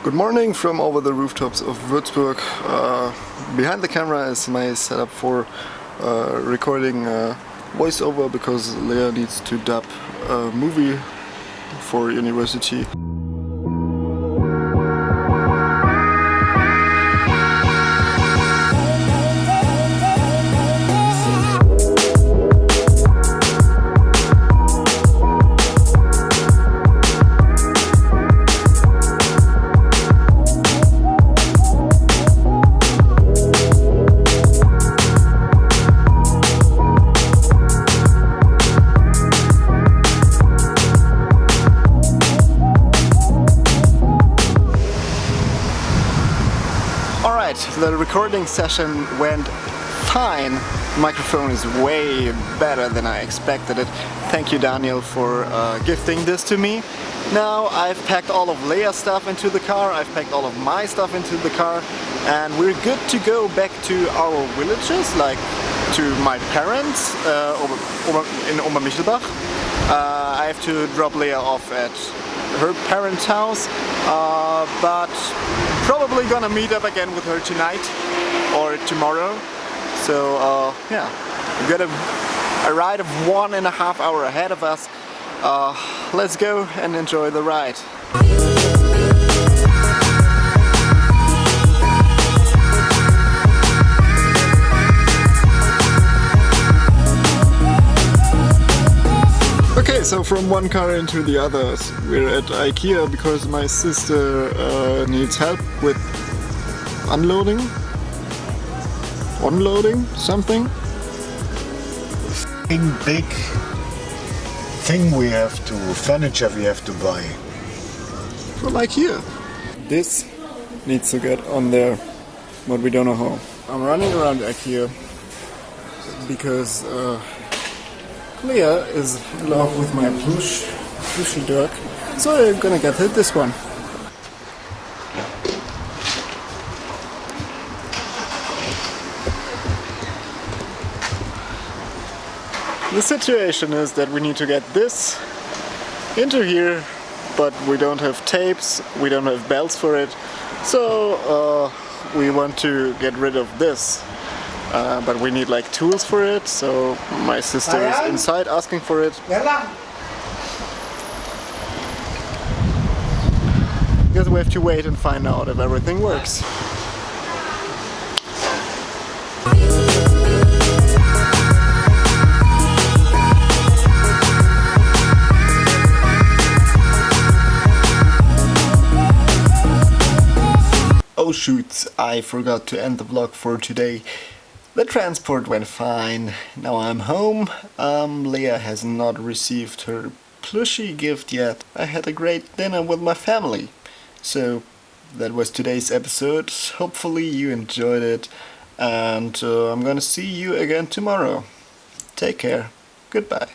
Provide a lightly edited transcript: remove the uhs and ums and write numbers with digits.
Good morning from over the rooftops of Würzburg. Behind the camera is my setup for recording voiceover because Leah needs to dub a movie for university. The recording session went fine. The microphone is way better than I expected it. Thank you, Daniel, for gifting this to me. Now I've packed all of Leah's stuff into the car, I've packed all of my stuff into the car, and we're good to go back to our villages, like to my parents in Obermichelbach. I have to drop Leah off at her parents' house, but probably gonna meet up again with her tonight or tomorrow. So yeah, we've got a ride of 1.5 hours ahead of us. Let's go and enjoy the ride. Okay, so from one car into the others. We're at ikea because my sister needs help with unloading, something. Big thing furniture we have to buy. From ikea. This needs to get on there, but we don't know how. I'm running around ikea because Leah is in love with my plushy dog, so I'm gonna get her this one. The situation is that we need to get this into here, but we don't have tapes, we don't have belts for it, so we want to get rid of this. But we need like tools for it, so my sister is inside asking for it. Guess we have to wait and find out if everything works. Oh shoot, I forgot to end the vlog for today. The transport went fine. Now I'm home. Leah has not received her plushie gift yet. I had a great dinner with my family. So that was today's episode. Hopefully you enjoyed it. And I'm gonna see you again tomorrow. Take care. Goodbye.